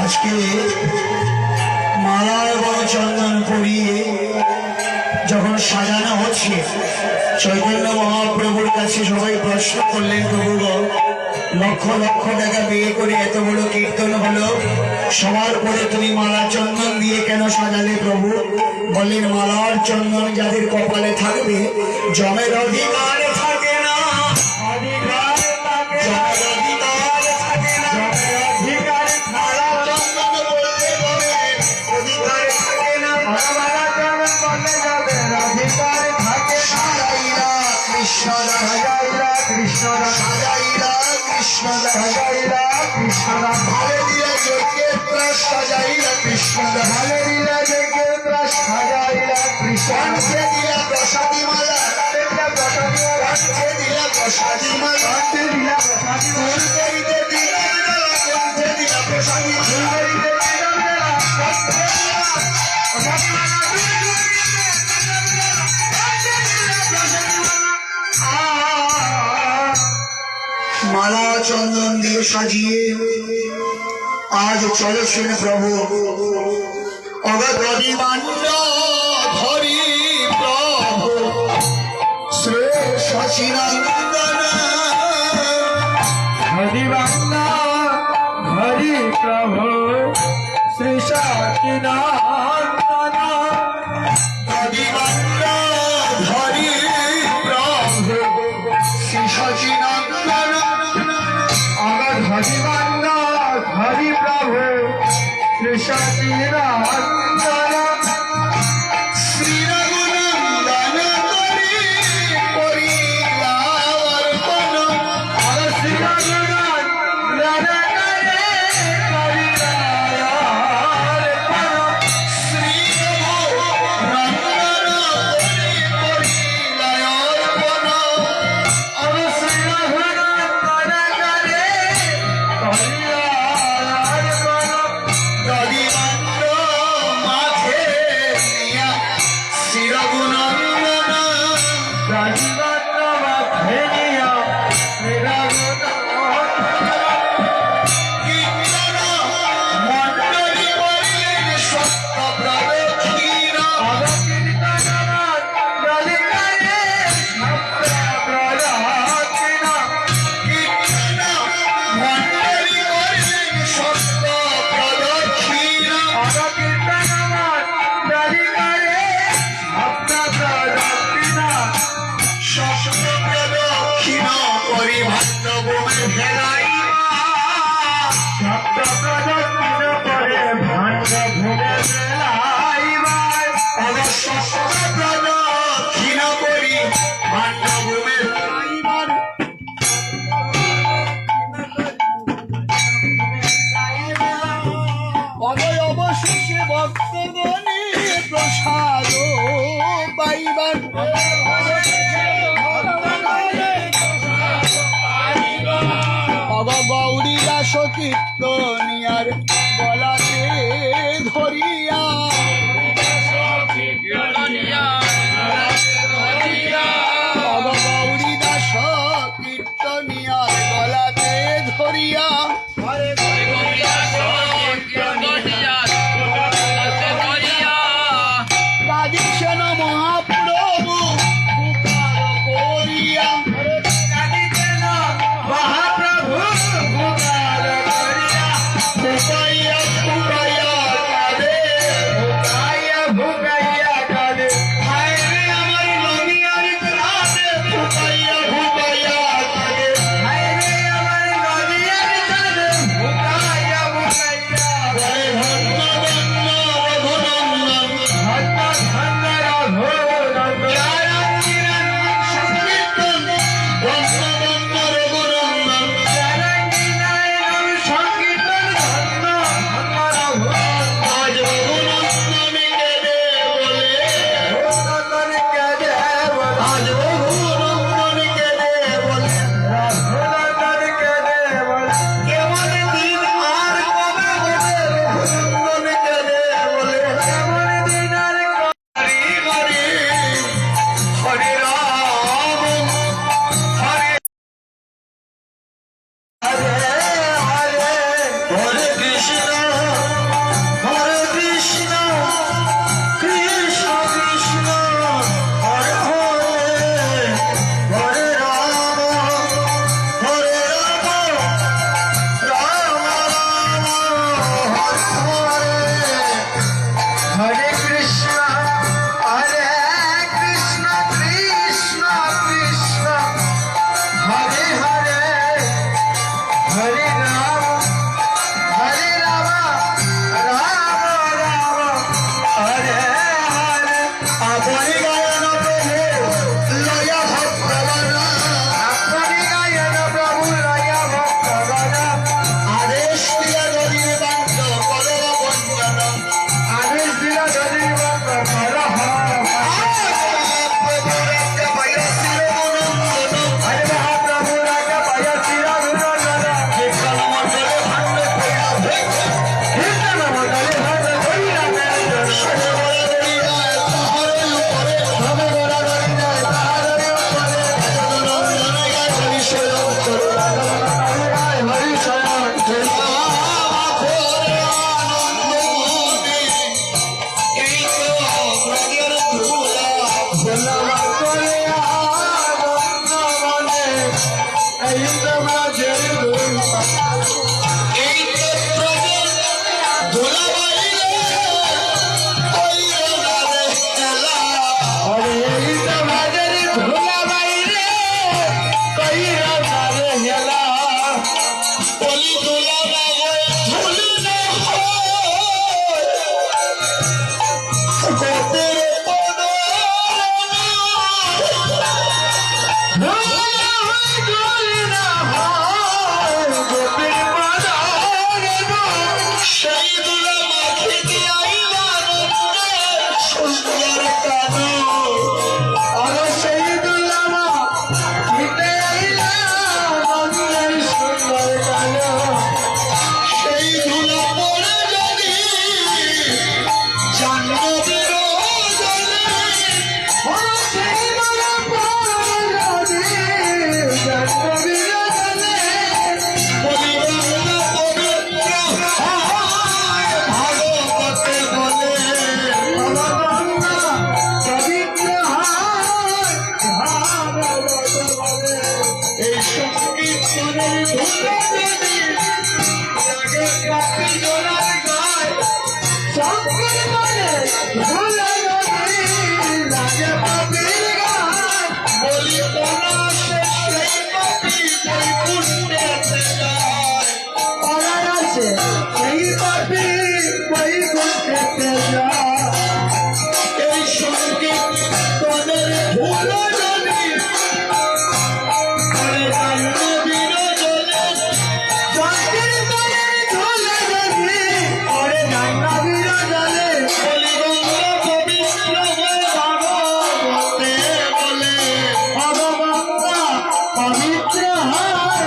আজকে মালায় বড় চন্দন পরিয়ে যখন সাজানো হচ্ছে, চৈতন্য মহাপ্রভুর কাছে সবাই প্রশ্ন করলেন, প্রভুগণ লক্ষ লক্ষ টাকা বিয়ে করে এত বড় কীর্তন হলো, সবার পরে তুমি মালা চন্দন দিয়ে কেন সাজালে প্রভু? বললেন, মালার চন্দন যাদের কপালে থাকবে জমের অধিকার থাকে না, মালা চন্দন দিয়ে সাজিয়ে আজ চলেছেন প্রভু। অগদিমান্য ধরি প্রভু শ্রী শশীনন্দন, হরিবন্ন হরি প্রভু শ্রী সচিদানন্দ, অগদিমান্য ধরি প্রভু শ্রী শশীনন্দন, অগদ হরিবন্ন হরি প্রভু শ্রী সচিদানন্দ, শ্রীরঘুনন্দন করি করিলার কোন, অগদ শ্রী রঘুনন্দন অবশেষে ভক্তগণে প্রসাদ পাইবার, অগ গৌরী দাস কীর্তনিয়ার গলাতে ধরিয়া, অগ গৌরী দাস কীর্তনিয়ার গলাতে ধরিয়া, কাঁদিছেন মহাপ্রভু পুকার করিয়া, মহাপ্রভু পুকার করিয়া, পুকাইয়া পুকাইয়া কাঁদে ব্রজের দোলা এই তো ব্রজের দোলা বাইরে কইরো না রে খেলা। আরে এই তো ব্রজের দোলা বাইরে কইরা রে হেলা বলি দোলা না হয় ধুলি না হয় গোপের সেই দোলা মাখিতে আইলা রঙ্গে সুন্দর কানু। আরে সেই দুলামা দিতে আইলা মনের সুন্দর কালো সেই ধুলা পড়ে যদি জাহ্নবীর জলে সেই দুলা পরাজি জানবীর জলে বলি বাংলা পবিত্র হয় ভাগবতে বলে। ভগবান পবিত্র হয় ভাগবত বলে এই সংকীর্তনের ধুলা যদি লাগে কাটি জোড়ার গায় শঙ্কর বলে ভোলা নদী লাগে পাপির গায় বলি পলাশে সেই পাপি বৈকুণ্ঠেতে যায়। পড়ার আছে সেই পাপি বই করতে যায় এই সংকীর্তনের ধুলা যদি করে জাহ্নবীর জলে শঙ্কর বলে ভোলা নদী ওরে জাহ্নবীর জলে বলি বাংলা পবিত্র হয় ভাগবতে বলে। ভগবান পবিত্র হয়